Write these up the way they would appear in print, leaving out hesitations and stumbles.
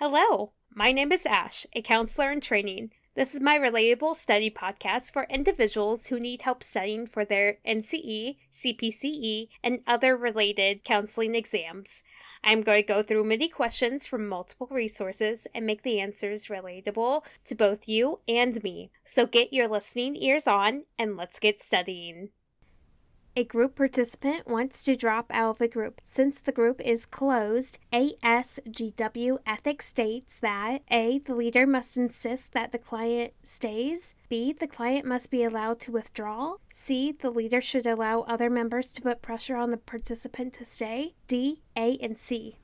Hello, my name is Ash, a counselor in training. This is my Relatable study podcast for individuals who need help studying for their NCE, CPCE, and other related counseling exams. I'm going to go through many questions from multiple resources and make the answers relatable to both you and me. So get your listening ears on and let's get studying. A group participant wants to drop out of a group. Since the group is closed, ASGW ethics states that A. The leader must insist that the client stays. B. The client must be allowed to withdraw. C. The leader should allow other members to put pressure on the participant to stay. D. A and C.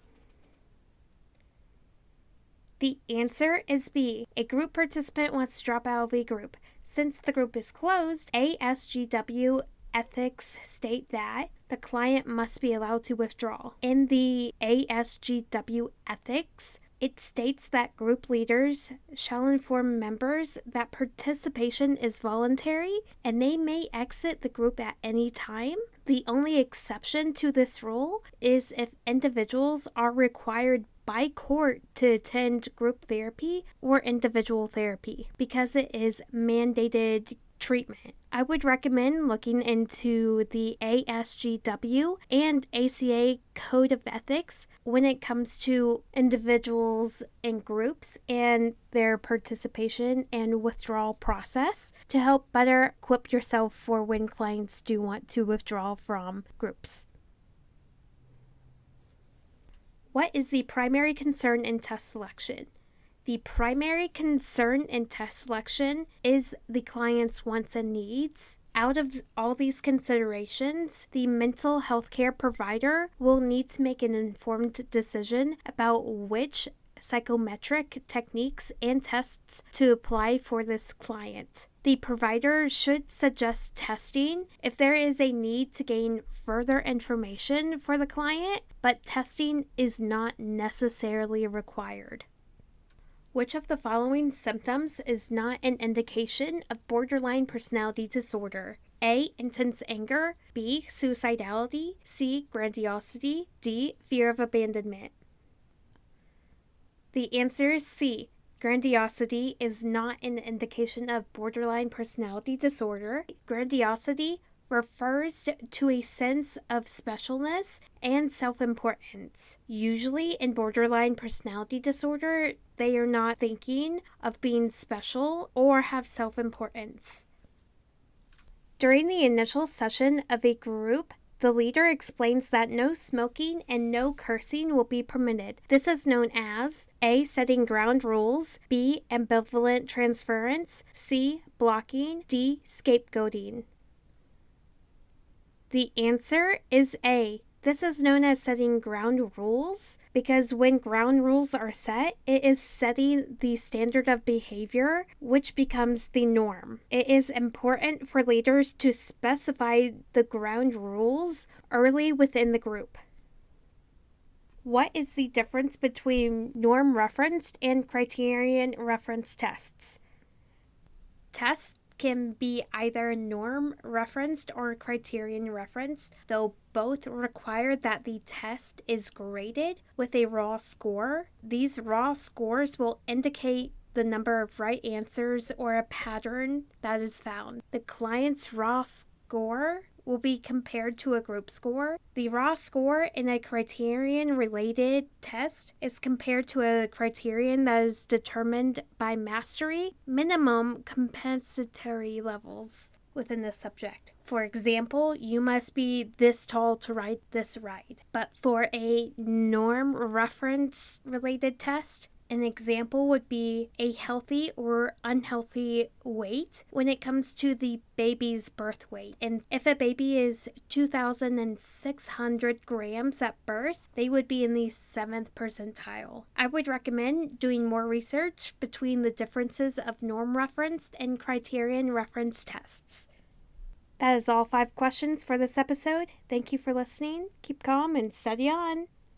The answer is B. A group participant wants to drop out of a group. Since the group is closed, ASGW ethics state that the client must be allowed to withdraw. In the ASGW ethics, it states that group leaders shall inform members that participation is voluntary and they may exit the group at any time. The only exception to this rule is if individuals are required by court to attend group therapy or individual therapy because it is mandated treatment. I would recommend looking into the ASGW and ACA Code of Ethics when it comes to individuals and groups and their participation and withdrawal process to help better equip yourself for when clients do want to withdraw from groups. What is the primary concern in test selection? The primary concern in test selection is the client's wants and needs. Out of all these considerations, the mental health care provider will need to make an informed decision about which psychometric techniques and tests to apply for this client. The provider should suggest testing if there is a need to gain further information for the client, but testing is not necessarily required. Which of the following symptoms is not an indication of borderline personality disorder? A. Intense anger. B. Suicidality. C. Grandiosity. D. Fear of abandonment. The answer is C. Grandiosity is not an indication of borderline personality disorder. Grandiosity refers to a sense of specialness and self-importance. Usually in borderline personality disorder, they are not thinking of being special or have self-importance. During the initial session of a group, the leader explains that no smoking and no cursing will be permitted. This is known as A. Setting ground rules, B. Ambivalent transference, C. Blocking, D. Scapegoating. The answer is A. This is known as setting ground rules because when ground rules are set, it is setting the standard of behavior, which becomes the norm. It is important for leaders to specify the ground rules early within the group. What is the difference between norm referenced and criterion referenced tests? Tests can be either norm referenced or criterion referenced, though both require that the test is graded with a raw score. These raw scores will indicate the number of right answers or a pattern that is found. The client's raw score will be compared to a group score. The raw score in a criterion-related test is compared to a criterion that is determined by mastery, minimum compensatory levels within the subject. For example, you must be this tall to ride this ride. But for a norm reference related test, an example would be a healthy or unhealthy weight when it comes to the baby's birth weight. And if a baby is 2,600 grams at birth, they would be in the 7th percentile. I would recommend doing more research between the differences of norm referenced and criterion referenced tests. That is all 5 questions for this episode. Thank you for listening. Keep calm and study on.